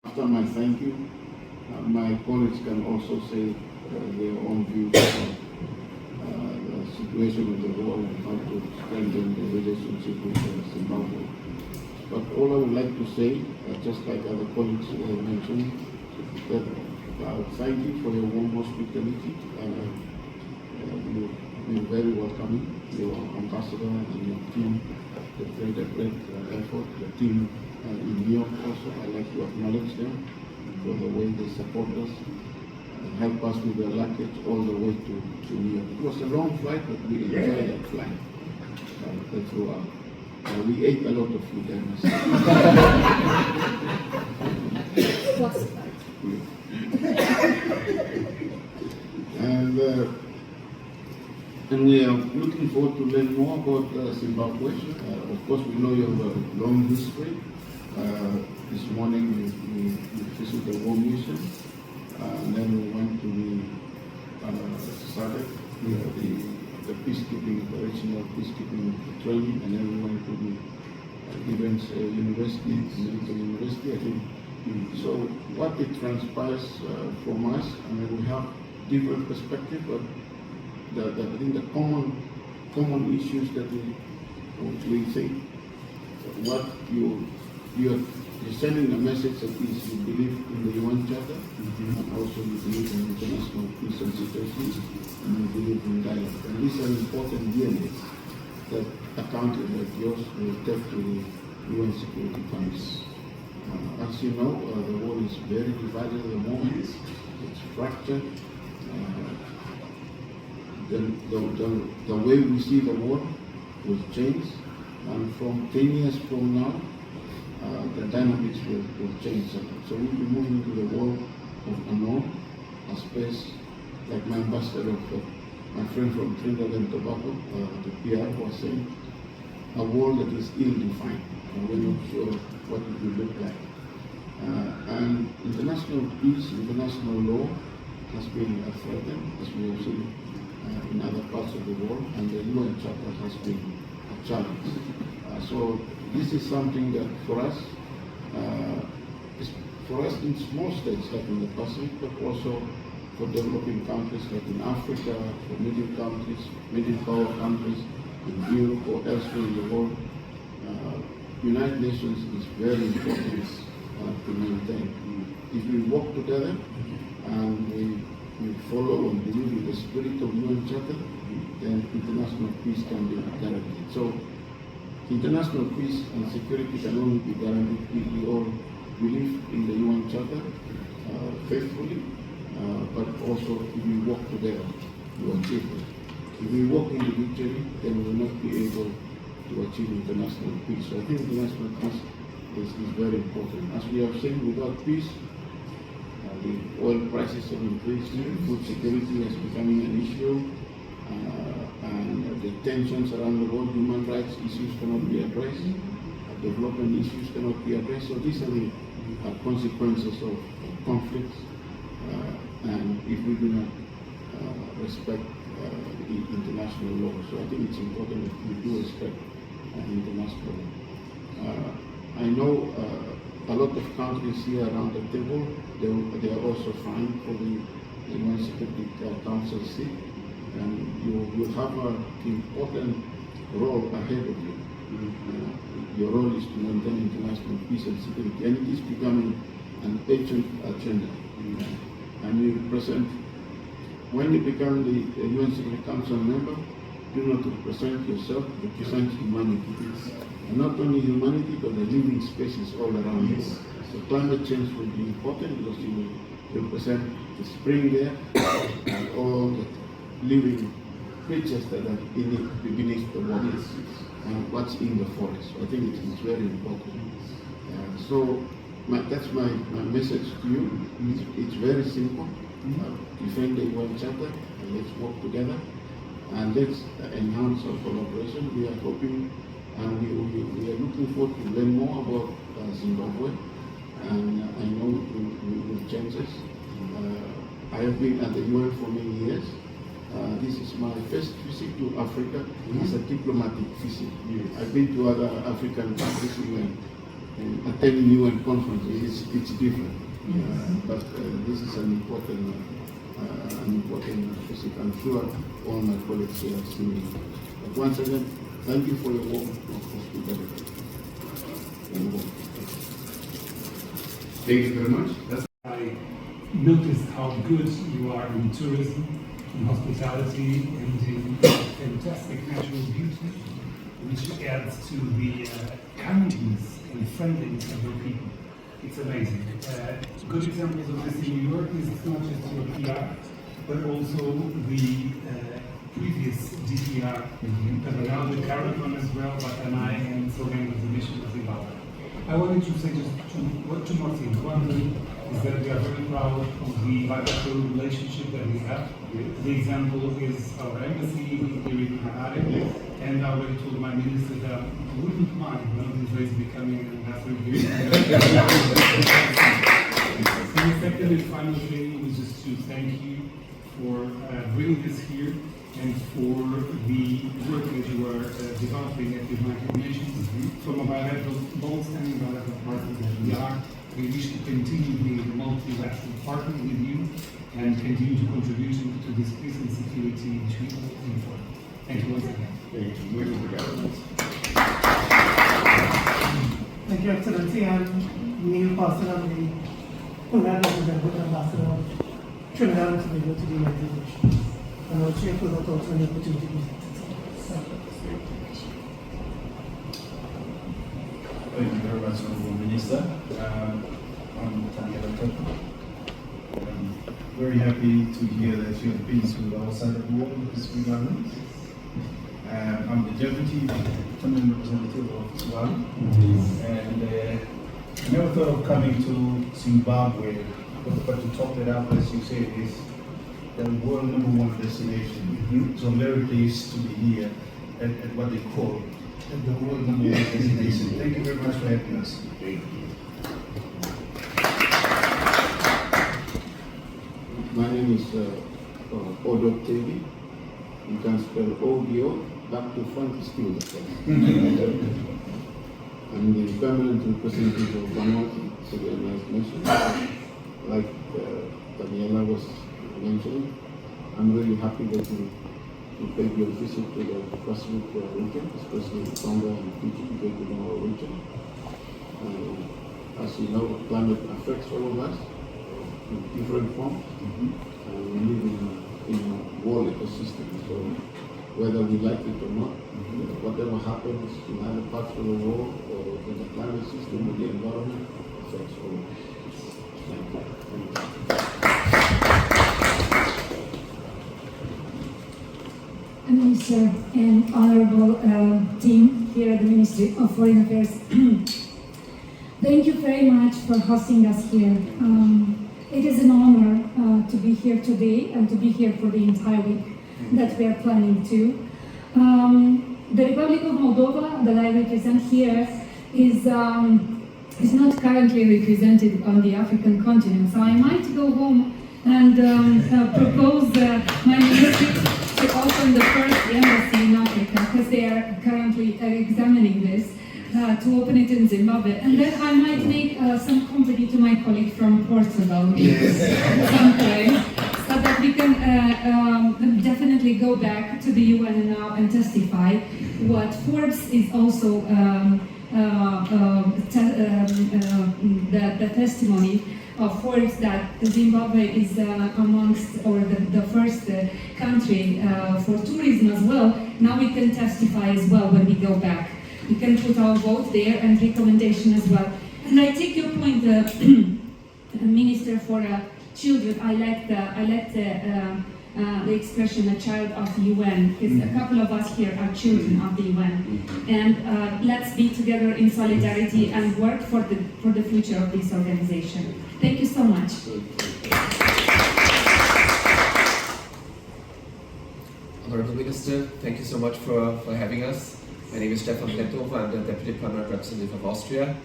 After my thank you, my colleagues can also say their own views about the situation in the world and how to strengthen the relationship with Zimbabwe. But all I would like to say, just like other colleagues mentioned, that thank you for your warm hospitality. You've been very welcoming. Your ambassador and your team, they played a great effort. The team in New York also, I like to acknowledge them for the way they support us and help us with the luggage all the way to New York. It was a long flight, but we enjoyed that flight throughout. We ate a lot of food, I must say. And we are looking forward to learn more about Zimbabwe. Of course, we know you have a long history. This morning we visited the war mission, and then we went to the SADC, the peacekeeping, the regional peacekeeping training, and then we went to the events university, military university, I think. So what it transpires from us, I mean, we have different perspectives, but I think the common issues that we think, what you're sending a message that is you believe in the UN Charter, and also you believe in international peace and security, and you believe in dialogue. And these are important DNAs that a country like yours will take to the UN Security Council. As you know, the world is very divided at the moment. It's fractured. The way we see the world will change, and from 10 years from now, the dynamics will change. So we'll be moving to the world of unknown, a space like my ambassador, my friend from Trinidad and Tobago, the PR was saying, a world that is ill-defined, and we're not sure what it will look like. And international peace, international law has been threatened, as we have seen in other parts of the world, and the UN Charter has been a challenge. So this is something that for us in small states like in the Pacific, but also for developing countries like in Africa, for middle countries, middle power countries, in Europe or elsewhere in the world, United Nations is very important to maintain. If we work together and we follow and believe in the spirit of UN Charter, then international peace can be guaranteed. So international peace and security can only be guaranteed if we all believe in the UN Charter faithfully, but also if we work together to achieve it. If we work individually, then we will not be able to achieve international peace. So I think international peace is very important. As we have seen, without peace, the oil prices have increased, food security is becoming an issue, and the tensions around the world, human rights issues cannot be addressed, development issues cannot be addressed. So these are the consequences of conflicts, and if we do not respect the international law. So I think it's important that we do respect international law. I know a lot of countries here around the table, they are also fine for the UN Security Council seat, and you will have an important role ahead of you. Your role is to maintain international peace and security, and it is becoming an urgent agenda. And you present, when you become the UN Security Council member, do not represent yourself, represent humanity. And not only humanity, but the living spaces all around you. So climate change will be important because you will represent the spring air and all the living creatures that are beneath the waters and what's in the forest. So I think it's very important. That's my message to you. It's very simple. Defend the UN Charter, and let's work together, and let's enhance our collaboration. We are hoping, and we are looking forward to learn more about Zimbabwe, and I know we will change this. I have been at the UN for many years. This is my first visit to Africa. It's a diplomatic visit. I've been to other African countries, attending UN conferences, it's different. But this is an important visit. I'm sure all my colleagues here have seen it. But once again, thank you for your work of hospitality. Thank you very much. I noticed how good you are in tourism, in hospitality, and in fantastic natural beauty, which adds to the kindness and friendliness of your people. It's amazing. Good examples of this in New York is not just your PR, but also the previous DPR, but now the current one as well, Batanai and Somalia of the mission of Zimbabwe. I wanted to say just two more things. One is that we are very proud of the bilateral relationship that we have. The example is our embassy here in Harare, and I already told my minister that I wouldn't mind one of these days becoming an ambassador here. And the second and final thing was just to thank you for bringing this here and for the work that you are developing at the United Nations. From a bilateral, long-standing bilateral partner that we are, we wish to continue being a multilateral partner with you and continue to contribute to this peace and security which we all aim for. Thank you once again. Thank you. Muito obrigado. Thank you, Excellency, and Neil Parsan and the Honorable Ambassador of Trinidad and Tobago to the United Nations. And I'll share further thoughts on the opportunity presented. Thank you very much, Honorable Minister. I'm Taniela. I'm very happy to hear that you have been to our side of the world with this government. I'm the Deputy Permanent Representative of Tuvalu, and I never thought of coming to Zimbabwe, but to top it up, as you say, is the world #1 destination. So I'm very pleased to be here at what they call the world #1 destination. Thank you very much for having us. Thank you. My name is Odo Tevi. You can spell ODO, back to front is still the same. I'm the permanent representative of Vanuatu to the United Nations. Like Taniela was mentioning, I'm really happy that you paid your visit to the Pacific region, especially Taonga and Fiji, our region. As you know, climate affects all of us in different forms. We live in a world ecosystem, so whether we like it or not, whatever happens in other parts of the world or in the climate system or the environment affects all of us. Thank you. Minister and honorable team here at the Ministry of Foreign Affairs. Thank you very much for hosting us here. It is an honor to be here today and to be here for the entire week that we are planning to. The Republic of Moldova that I represent here is not currently represented on the African continent, so I might go home and propose my ministry to open the first embassy in Africa, because they are currently examining this, to open it in Zimbabwe. And then I might make some company to my colleague from Portugal, someplace, so that we can definitely go back to the UN now and testify what Forbes is also the testimony of Forbes that Zimbabwe is amongst, or the first country for tourism as well. Now we can testify as well when we go back. We can put our vote there and recommendation as well. And I take your point, Minister, for children. I like the expression "a child of the UN," because a couple of us here are children of the UN. And let's be together in solidarity and work for the future of this organization. Thank you so much. Honorable Minister, thank you so much for having us. My name is Stefan. I'm the Deputy Permanent Representative of Austria.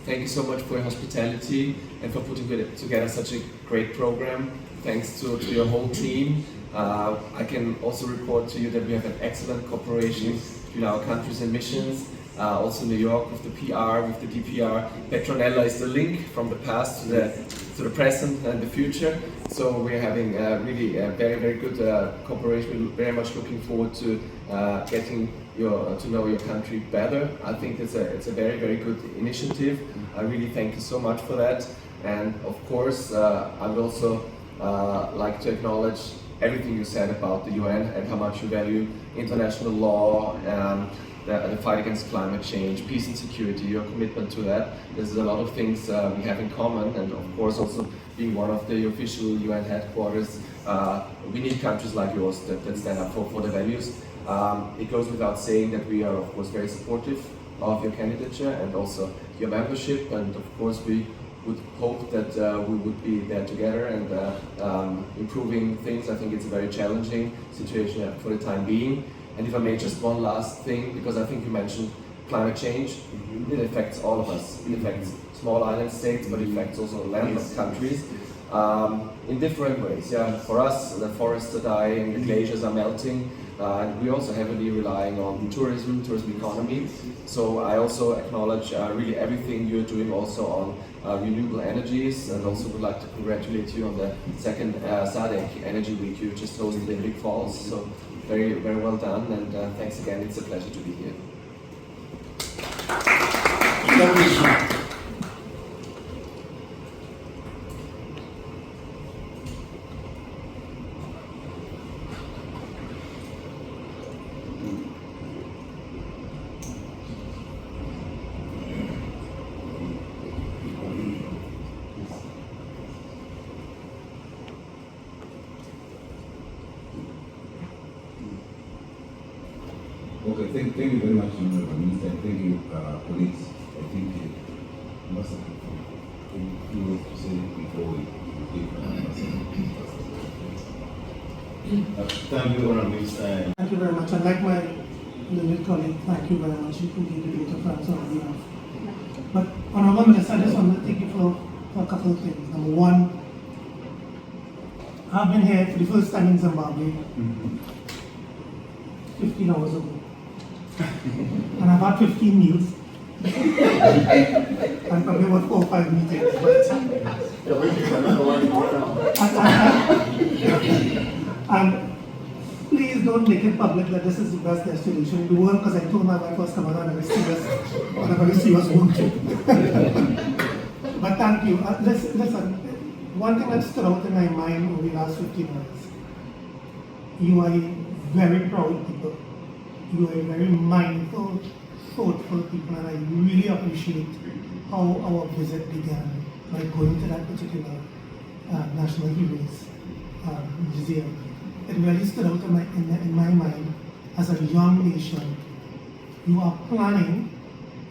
Thank you so much for your hospitality and for putting together such a great program. Thanks to your whole team. I can also report to you that we have an excellent cooperation between our countries and missions. also New York with the PR, with the DPR. Petronella is the link from the past to the present and the future. So we're having really a very, very good cooperation. We're very much looking forward to getting to know your country better. I think it's a very, very good initiative. I really thank you so much for that. And of course, I would also like to acknowledge everything you said about the UN and how much you value international law and the fight against climate change, peace and security, your commitment to that. There's a lot of things we have in common, and of course also being one of the official UN headquarters, we need countries like yours that stand up for the values. It goes without saying that we are of course very supportive of your candidature and also your membership, and of course we would hope that we would be there together and improving things. I think it's a very challenging situation for the time being. And if I may, just one last thing, because I think you mentioned climate change. It affects all of us. It affects small island states, but it affects also landlocked countries in different ways. Yeah, for us, the forests are dying, the glaciers are melting, and we're also heavily relying on tourism economy. So I also acknowledge really everything you're doing also on renewable energies, and also would like to congratulate you on the second SADC Energy Week you just hosted in Big Falls. So very, very well done, and thanks again. It's a pleasure to be here. Okay, thank you very much, Honorable Minister, and thank you, colleagues. I think you must have a few words to say before we give Thank you, Honorable Minister. Thank you very much. And like my little colleague, thank you very much. You can give the vote of thanks on behalf. But Honorable Minister, I just want to thank you for a couple of things. Number one, I've been here for the first time in Zimbabwe 15 hours ago. And I've had 15 meals. And probably about 4 or 5 meetings. And please don't make it public that this is the best destination in the world, because I told my wife I was coming on a very serious work trip. But thank you. Listen, one thing that stood out in my mind over the last 15 hours, you are a very proud people. You are a very mindful, thoughtful people, and I really appreciate how our visit began by going to that particular National Heroes Museum. It really stood out in my mind. As a young nation, you are planning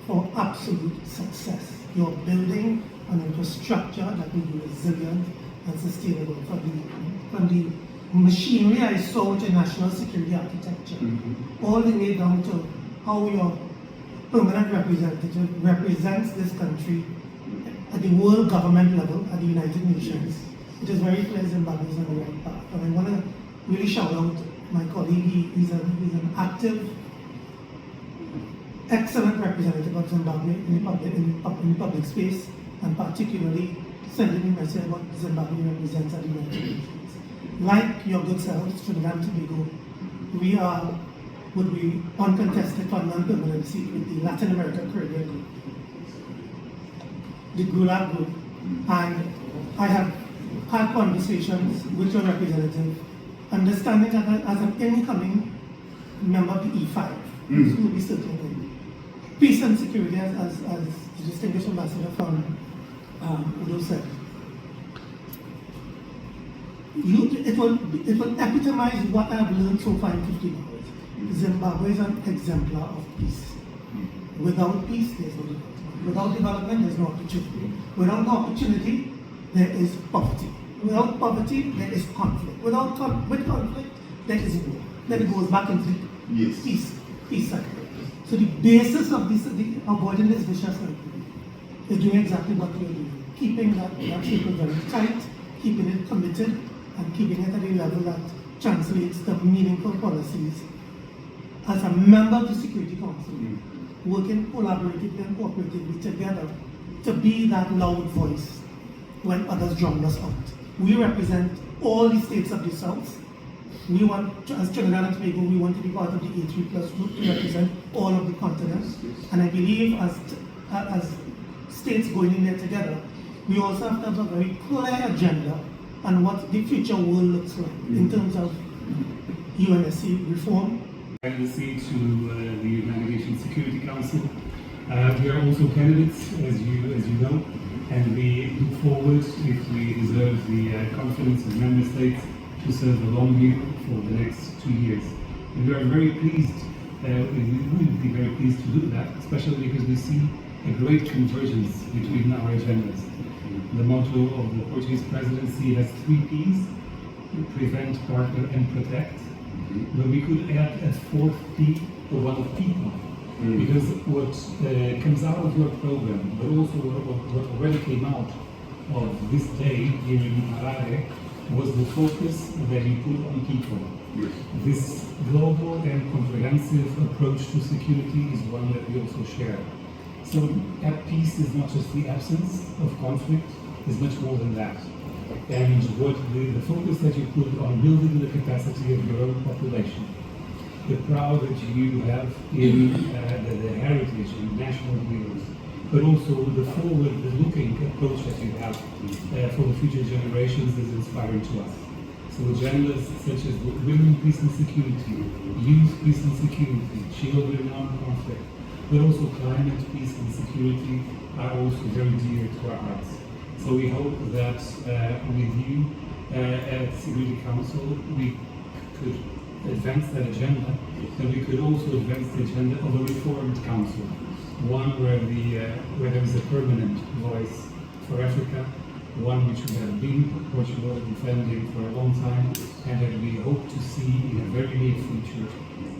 for absolute success. You are building an infrastructure that will be resilient and sustainable from the machinery I saw with your national security architecture, all the way down to how your permanent representative represents this country at the world government level, at the United Nations. It is very clear Zimbabwe is on the right path. And I want to really shout out my colleague. He's an active, excellent representative of Zimbabwe in the public space, and particularly sending me a message about Zimbabwe represents at the United Nations. Like your good selves, Trinidad and Tobago, we would be uncontested for non-permanent seat with the Latin America Caribbean group, the GULAG group, and I have had conversations with your representative, understanding that as an incoming member of the E5, who will be sitting in peace and security, as the distinguished ambassador from Udo said. It will epitomize what I've learned so far in 15 hours. Zimbabwe is an exemplar of peace. Without peace, there's no development. Without development, there's no opportunity. Without no opportunity, there is poverty. Without poverty, there is conflict. With conflict, there is war. Then it goes back into peace cycle. So the basis of this, avoiding this vicious cycle, is doing exactly what we are doing. Keeping that circle very tight, keeping it committed, and keeping it at a level that translates to meaningful policies. As a member of the Security Council, working collaboratively and cooperatively together to be that loud voice when others drown us out. We represent all the states of the South. We want, as Trinidad and Tobago, we want to be part of the A3 plus group to represent all of the continents. And I believe as states going in there together, we also have to have a very clear agenda on what the future world looks like in terms of UNSC reform. Candidacy to the Delegation Security Council. We are also candidates, as you know, and we look forward, if we deserve the confidence of member states, to serve along you for the next 2 years. And we are very pleased, we would be very pleased to do that, especially because we see a great convergence between our agendas. The motto of the Portuguese presidency has 3 Ps: prevent, partner, and protect. But we could add a 4th P, the one of people. Because what comes out of your program, but also what already came out of this day here in Harare, was the focus that you put on people. Yes. This global and comprehensive approach to security is one that we also share. So at peace is not just the absence of conflict, it's much more than that. And what the focus that you put on building the capacity of your own population, the pride that you have in the heritage and national heroes, but also the forward-looking approach that you have for the future generations is inspiring to us. So agendas such as women, peace and security, youth, peace and security, children, non-conflict, but also climate, peace and security are also very dear to our hearts. So we hope that with you at Security Council, we could advance that agenda, and we could also advance the agenda of a reformed council, one where there is a permanent voice for Africa, one which we have been Portugal defending for a long time, and that we hope to see in a very near future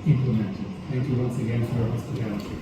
implemented. Thank you once again for your hospitality.